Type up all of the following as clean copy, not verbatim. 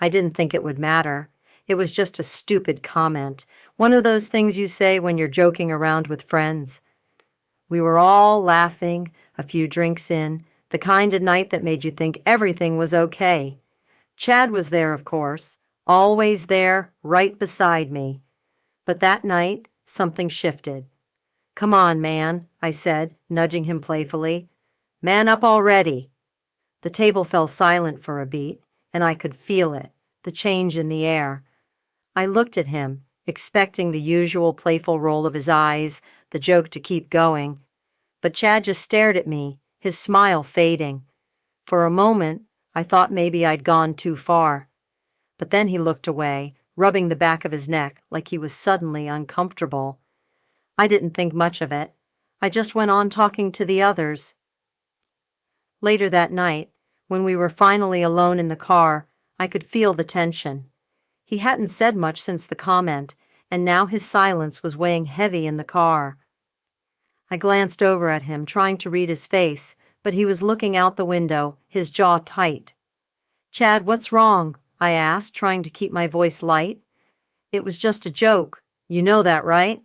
I didn't think it would matter. It was just a stupid comment. One of those things you say when you're joking around with friends. We were all laughing, a few drinks in, the kind of night that made you think everything was okay. Chad was there, of course, always there, right beside me. But that night, something shifted. "Come on, man," I said, nudging him playfully. "Man up already." The table fell silent for a beat, and I could feel it, the change in the air. I looked at him, expecting the usual playful roll of his eyes, the joke to keep going. But Chad just stared at me, his smile fading. For a moment, I thought maybe I'd gone too far. But then he looked away, rubbing the back of his neck like he was suddenly uncomfortable. I didn't think much of it. I just went on talking to the others. Later that night, when we were finally alone in the car, I could feel the tension. He hadn't said much since the comment, and now his silence was weighing heavy in the car. I glanced over at him, trying to read his face, but he was looking out the window, his jaw tight. "Chad, what's wrong?" I asked, trying to keep my voice light. "It was just a joke. You know that, right?"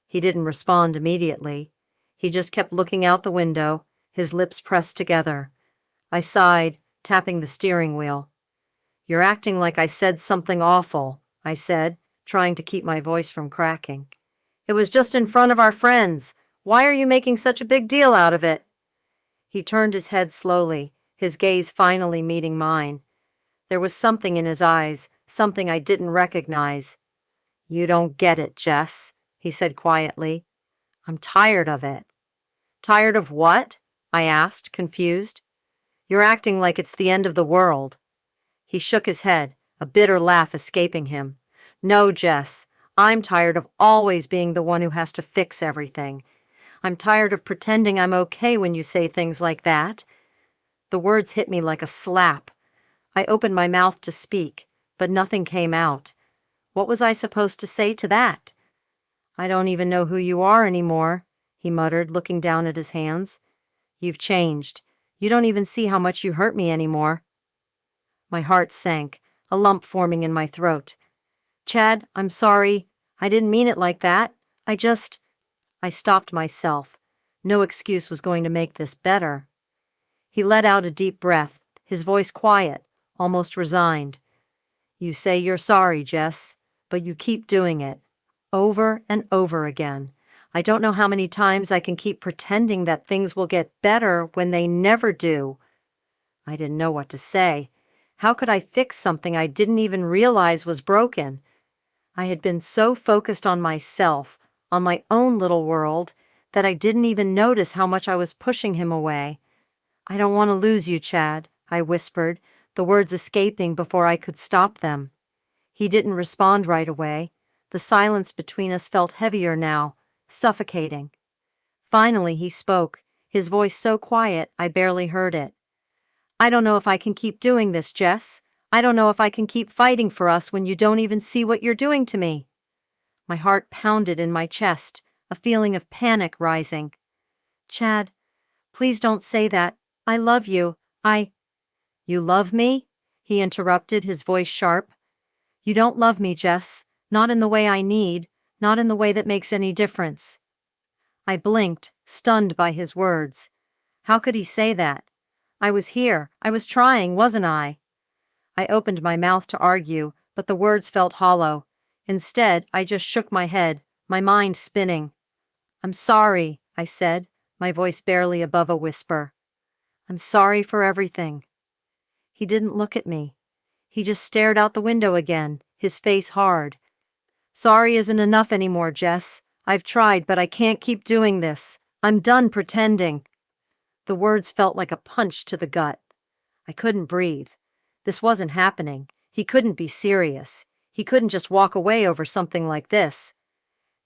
He didn't respond immediately. He just kept looking out the window, his lips pressed together. I sighed, tapping the steering wheel. "You're acting like I said something awful," I said, trying to keep my voice from cracking. "It was just in front of our friends. Why are you making such a big deal out of it?" He turned his head slowly, his gaze finally meeting mine. There was something in his eyes, something I didn't recognize. "You don't get it, Jess," he said quietly. "I'm tired of it." "Tired of what?" I asked, confused. "You're acting like it's the end of the world." He shook his head, a bitter laugh escaping him. "No, Jess, I'm tired of always being the one who has to fix everything. I'm tired of pretending I'm okay when you say things like that." The words hit me like a slap. I opened my mouth to speak, but nothing came out. What was I supposed to say to that? "I don't even know who you are anymore," he muttered, looking down at his hands. "You've changed. You don't even see how much you hurt me anymore." My heart sank, a lump forming in my throat. "Chad, I'm sorry. I didn't mean it like that. I stopped myself. No excuse was going to make this better. He let out a deep breath, his voice quiet, almost resigned. "You say you're sorry, Jess, but you keep doing it, over and over again. I don't know how many times I can keep pretending that things will get better when they never do." I didn't know what to say. How could I fix something I didn't even realize was broken? I had been so focused on myself, on my own little world, that I didn't even notice how much I was pushing him away. "I don't want to lose you, Chad," I whispered, the words escaping before I could stop them. He didn't respond right away. The silence between us felt heavier now, suffocating. Finally he spoke, his voice so quiet I barely heard it. "I don't know if I can keep doing this, Jess. I don't know if I can keep fighting for us when you don't even see what you're doing to me." My heart pounded in my chest, a feeling of panic rising. "Chad, please don't say that. I love you. "You love me?" he interrupted, his voice sharp. "You don't love me, Jess. Not in the way I need, not in the way that makes any difference." I blinked, stunned by his words. How could he say that? I was here. I was trying, wasn't I? I opened my mouth to argue, but the words felt hollow. Instead, I just shook my head, my mind spinning. "I'm sorry," I said, my voice barely above a whisper. "I'm sorry for everything." He didn't look at me. He just stared out the window again, his face hard. "Sorry isn't enough anymore, Jess. I've tried, but I can't keep doing this. I'm done pretending." The words felt like a punch to the gut. I couldn't breathe. This wasn't happening. He couldn't be serious. He couldn't just walk away over something like this.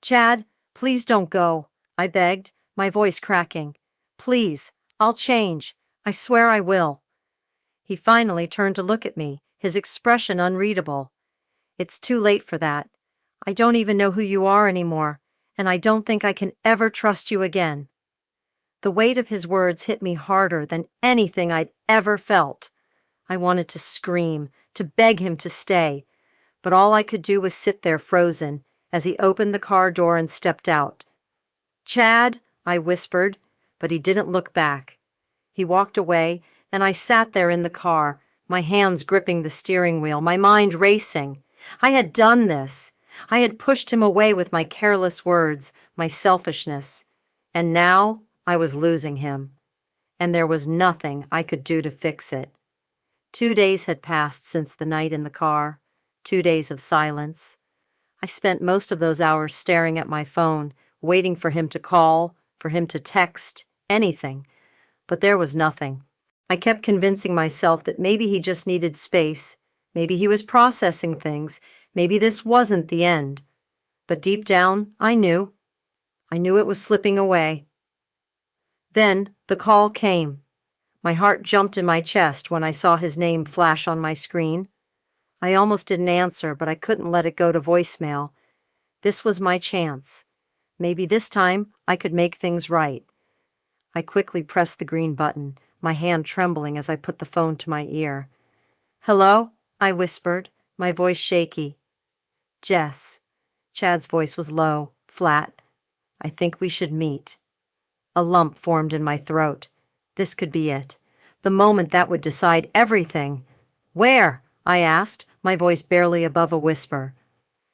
"Chad, please don't go," I begged, my voice cracking. "Please, I'll change. I swear I will." He finally turned to look at me, his expression unreadable. "It's too late for that. I don't even know who you are anymore, and I don't think I can ever trust you again." The weight of his words hit me harder than anything I'd ever felt. I wanted to scream, to beg him to stay, but all I could do was sit there frozen as he opened the car door and stepped out. "Chad," I whispered, but he didn't look back. He walked away, and I sat there in the car, my hands gripping the steering wheel, my mind racing. I had done this. I had pushed him away with my careless words, my selfishness. And now I was losing him. And there was nothing I could do to fix it. 2 days had passed since the night in the car, 2 days of silence. I spent most of those hours staring at my phone, waiting for him to call, for him to text, anything. But there was nothing. I kept convincing myself that maybe he just needed space, maybe he was processing things, maybe this wasn't the end. But deep down, I knew. I knew it was slipping away. Then the call came. My heart jumped in my chest when I saw his name flash on my screen. I almost didn't answer, but I couldn't let it go to voicemail. This was my chance. Maybe this time I could make things right. I quickly pressed the green button, my hand trembling as I put the phone to my ear. "Hello?" I whispered, my voice shaky. "Jess." Chad's voice was low, flat. "I think we should meet." A lump formed in my throat. This could be it. The moment that would decide everything. "Where?" I asked, my voice barely above a whisper.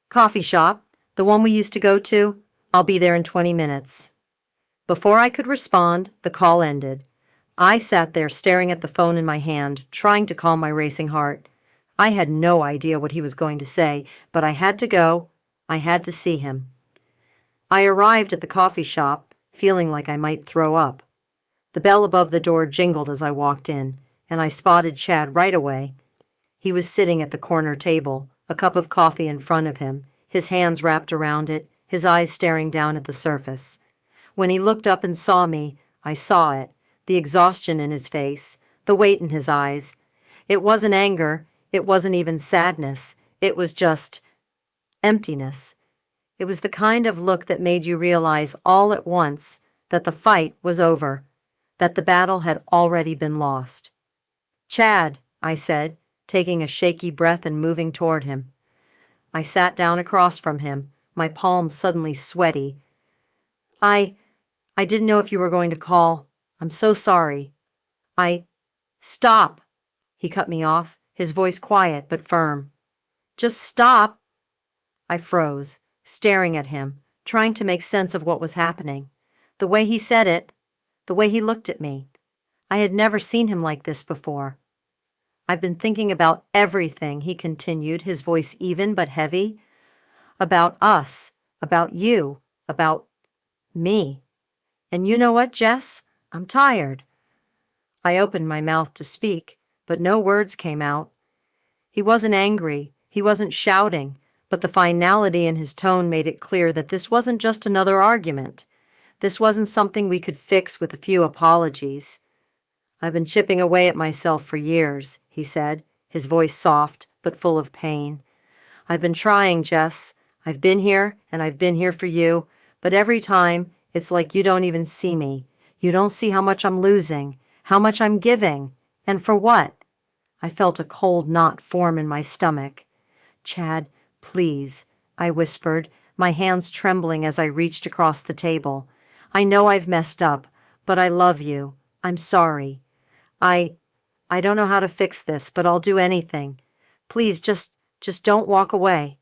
"Coffee shop, the one we used to go to. I'll be there in 20 minutes. Before I could respond, the call ended. I sat there staring at the phone in my hand, trying to calm my racing heart. I had no idea what he was going to say, but I had to go. I had to see him. I arrived at the coffee shop, feeling like I might throw up. The bell above the door jingled as I walked in, and I spotted Chad right away. He was sitting at the corner table, a cup of coffee in front of him, his hands wrapped around it, his eyes staring down at the surface. When he looked up and saw me, I saw it, the exhaustion in his face, the weight in his eyes. It wasn't anger, it wasn't even sadness, it was just emptiness. It was the kind of look that made you realize all at once that the fight was over, that the battle had already been lost. "Chad," I said, taking a shaky breath and moving toward him. I sat down across from him, my palms suddenly sweaty. I didn't know if you were going to call. I'm so sorry. Stop!" He cut me off, his voice quiet but firm. "Just stop!" I froze, staring at him, trying to make sense of what was happening. The way he said it, the way he looked at me. I had never seen him like this before. "I've been thinking about everything," he continued, his voice even but heavy. "About us, about you, about me. And you know what, Jess? I'm tired." I opened my mouth to speak, but no words came out. He wasn't angry, he wasn't shouting, but the finality in his tone made it clear that this wasn't just another argument. This wasn't something we could fix with a few apologies. "I've been chipping away at myself for years," he said, his voice soft but full of pain. "I've been trying, Jess. I've been here, and I've been here for you, but every time, it's like you don't even see me. You don't see how much I'm losing, how much I'm giving, and for what?" I felt a cold knot form in my stomach. "Chad, please," I whispered, my hands trembling as I reached across the table. "I know I've messed up, but I love you. I'm sorry. I don't know how to fix this, but I'll do anything. Please, just don't walk away."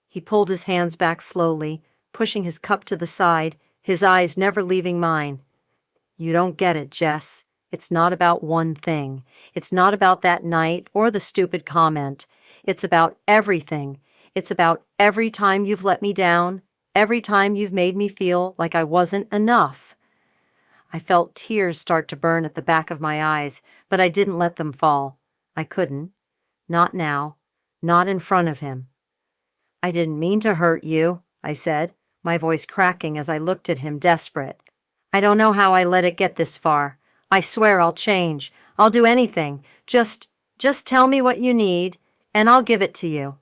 He pulled his hands back slowly, pushing his cup to the side, his eyes never leaving mine. "You don't get it, Jess. It's not about one thing. It's not about that night or the stupid comment. It's about everything. It's about every time you've let me down, every time you've made me feel like I wasn't enough." I felt tears start to burn at the back of my eyes, but I didn't let them fall. I couldn't. Not now. Not in front of him. "I didn't mean to hurt you," I said, my voice cracking as I looked at him, desperate. "I don't know how I let it get this far. I swear I'll change. I'll do anything. Just tell me what you need, and I'll give it to you."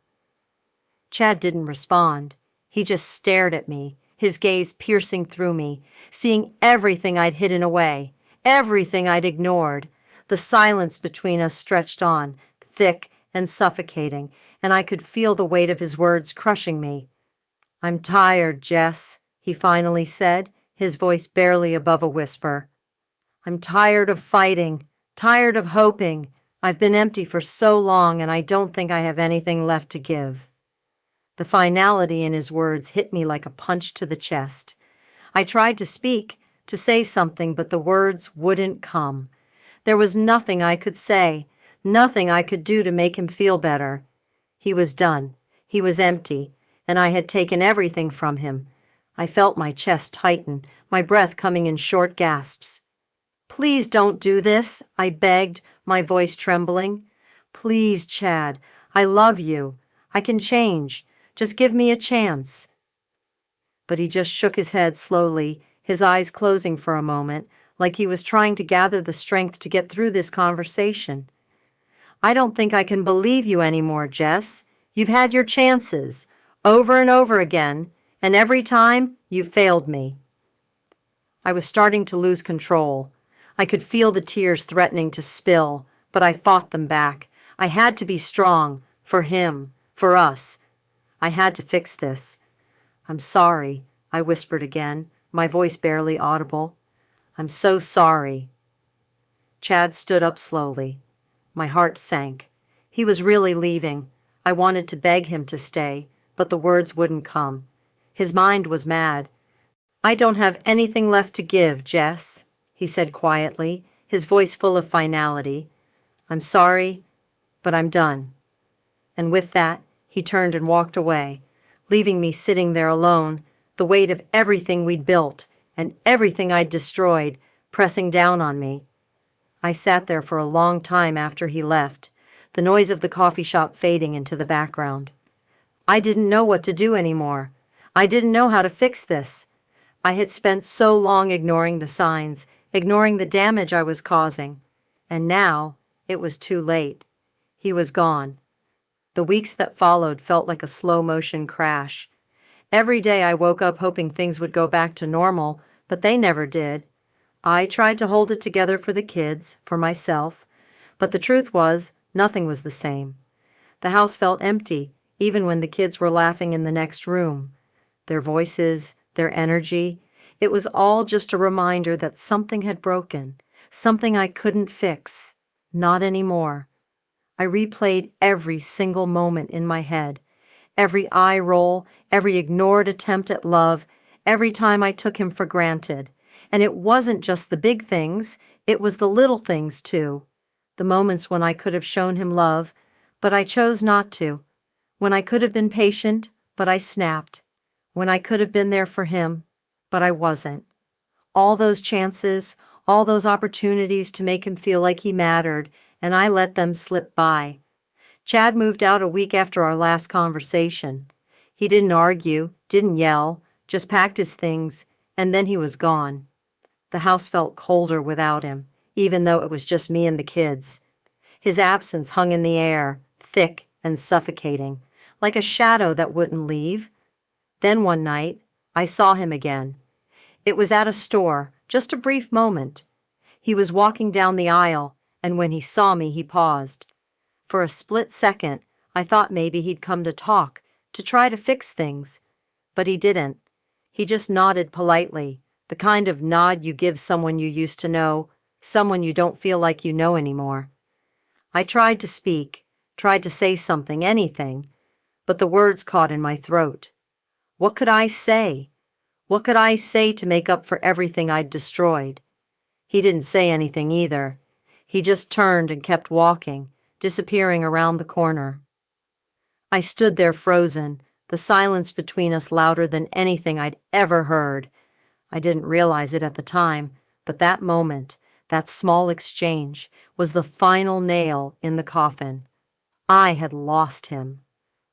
Chad didn't respond. He just stared at me, his gaze piercing through me, seeing everything I'd hidden away, everything I'd ignored. The silence between us stretched on, thick and suffocating, and I could feel the weight of his words crushing me. "I'm tired, Jess," he finally said, his voice barely above a whisper. "I'm tired of fighting, tired of hoping. I've been empty for so long, and I don't think I have anything left to give." The finality in his words hit me like a punch to the chest. I tried to speak, to say something, but the words wouldn't come. There was nothing I could say, nothing I could do to make him feel better. He was done. He was empty, and I had taken everything from him. I felt my chest tighten, my breath coming in short gasps. "Please don't do this," I begged, my voice trembling. "Please, Chad, I love you. I can change. Just give me a chance." But he just shook his head slowly, his eyes closing for a moment, like he was trying to gather the strength to get through this conversation. "I don't think I can believe you anymore, Jess. You've had your chances, over and over again, and every time you failed me." I was starting to lose control. I could feel the tears threatening to spill, but I fought them back. I had to be strong, for him, for us. I had to fix this. "I'm sorry," I whispered again, my voice barely audible. "I'm so sorry." Chad stood up slowly. My heart sank. He was really leaving. I wanted to beg him to stay, but the words wouldn't come. His mind was mad. "I don't have anything left to give, Jess," he said quietly, his voice full of finality. "I'm sorry, but I'm done." And with that, he turned and walked away, leaving me sitting there alone, the weight of everything we'd built and everything I'd destroyed pressing down on me. I sat there for a long time after he left, the noise of the coffee shop fading into the background. I didn't know what to do anymore. I didn't know how to fix this. I had spent so long ignoring the signs, ignoring the damage I was causing. And now it was too late. He was gone. The weeks that followed felt like a slow-motion crash. Every day I woke up hoping things would go back to normal, but they never did. I tried to hold it together for the kids, for myself, but the truth was, nothing was the same. The house felt empty, even when the kids were laughing in the next room. Their voices, their energy, it was all just a reminder that something had broken, something I couldn't fix. Not anymore. I replayed every single moment in my head, every eye roll, every ignored attempt at love, every time I took him for granted. And it wasn't just the big things, it was the little things too. The moments when I could have shown him love, but I chose not to. When I could have been patient, but I snapped. When I could have been there for him, but I wasn't. All those chances, all those opportunities to make him feel like he mattered, and I let them slip by. Chad moved out a week after our last conversation. He didn't argue, didn't yell, just packed his things, and then he was gone. The house felt colder without him, even though it was just me and the kids. His absence hung in the air, thick and suffocating, like a shadow that wouldn't leave. Then one night, I saw him again. It was at a store, just a brief moment. He was walking down the aisle, and when he saw me, he paused. For a split second, I thought maybe he'd come to talk, to try to fix things. But he didn't. He just nodded politely, the kind of nod you give someone you used to know, someone you don't feel like you know anymore. I tried to speak, tried to say something, anything, but the words caught in my throat. What could I say? What could I say to make up for everything I'd destroyed? He didn't say anything either. He just turned and kept walking, disappearing around the corner. I stood there frozen, the silence between us louder than anything I'd ever heard. I didn't realize it at the time, but that moment, that small exchange, was the final nail in the coffin. I had lost him,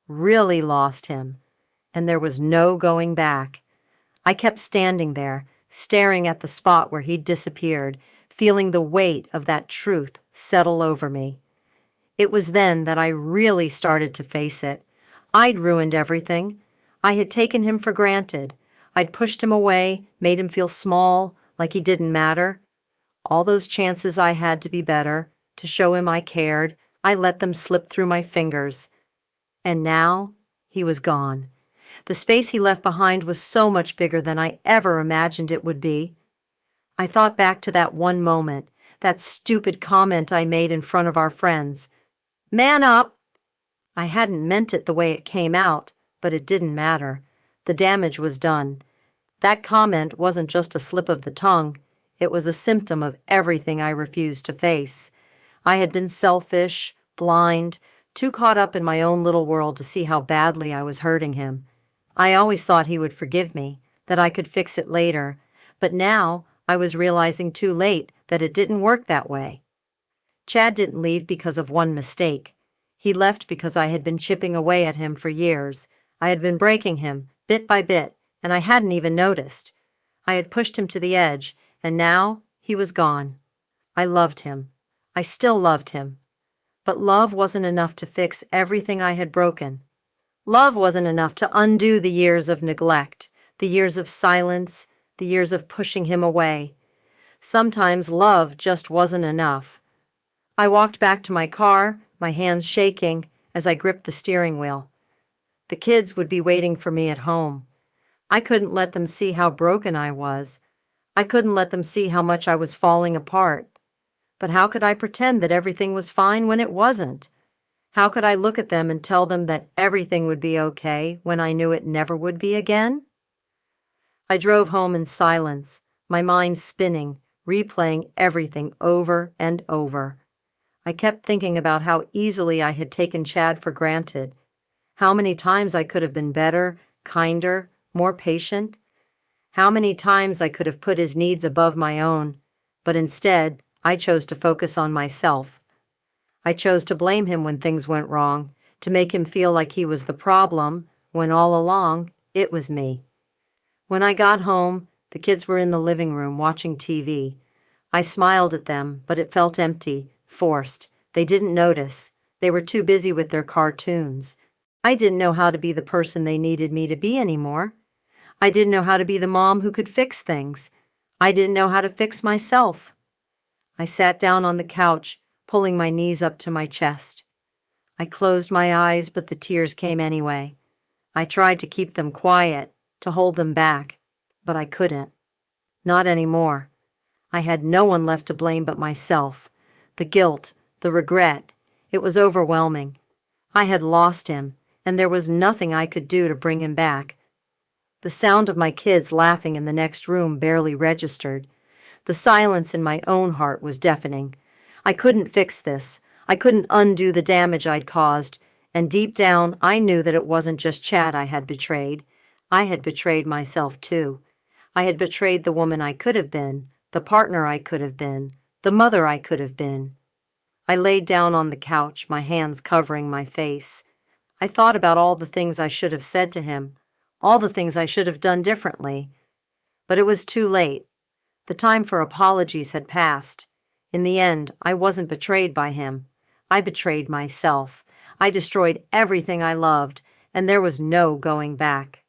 really lost him, and there was no going back. I kept standing there, staring at the spot where he'd disappeared, feeling the weight of that truth settle over me. It was then that I really started to face it. I'd ruined everything. I had taken him for granted. I'd pushed him away, made him feel small, like he didn't matter. All those chances I had to be better, to show him I cared, I let them slip through my fingers. And now, he was gone. The space he left behind was so much bigger than I ever imagined it would be. I thought back to that one moment, that stupid comment I made in front of our friends. Man up! I hadn't meant it the way it came out, but it didn't matter. The damage was done. That comment wasn't just a slip of the tongue. It was a symptom of everything I refused to face. I had been selfish, blind, too caught up in my own little world to see how badly I was hurting him. I always thought he would forgive me, that I could fix it later, but now I was realizing too late that it didn't work that way. Chad didn't leave because of one mistake. He left because I had been chipping away at him for years. I had been breaking him, bit by bit, and I hadn't even noticed. I had pushed him to the edge, and now he was gone. I loved him. I still loved him. But love wasn't enough to fix everything I had broken. Love wasn't enough to undo the years of neglect, the years of silence, the years of pushing him away. Sometimes love just wasn't enough. I walked back to my car, my hands shaking as I gripped the steering wheel. The kids would be waiting for me at home. I couldn't let them see how broken I was. I couldn't let them see how much I was falling apart. But how could I pretend that everything was fine when it wasn't? How could I look at them and tell them that everything would be okay when I knew it never would be again? I drove home in silence, my mind spinning, replaying everything over and over. I kept thinking about how easily I had taken Chad for granted, how many times I could have been better, kinder, more patient, how many times I could have put his needs above my own, but instead I chose to focus on myself. I chose to blame him when things went wrong, to make him feel like he was the problem, when all along, it was me. When I got home, the kids were in the living room watching TV. I smiled at them, but it felt empty, forced. They didn't notice. They were too busy with their cartoons. I didn't know how to be the person they needed me to be anymore. I didn't know how to be the mom who could fix things. I didn't know how to fix myself. I sat down on the couch, pulling my knees up to my chest. I closed my eyes, but the tears came anyway. I tried to keep them quiet, to hold them back, but I couldn't. Not anymore. I had no one left to blame but myself. The guilt, the regret, it was overwhelming. I had lost him, and there was nothing I could do to bring him back. The sound of my kids laughing in the next room barely registered. The silence in my own heart was deafening. I couldn't fix this. I couldn't undo the damage I'd caused, and deep down I knew that it wasn't just Chad I had betrayed. I had betrayed myself too. I had betrayed the woman I could have been, the partner I could have been, the mother I could have been. I laid down on the couch, my hands covering my face. I thought about all the things I should have said to him, all the things I should have done differently. But it was too late. The time for apologies had passed. In the end, I wasn't betrayed by him. I betrayed myself. I destroyed everything I loved, and there was no going back.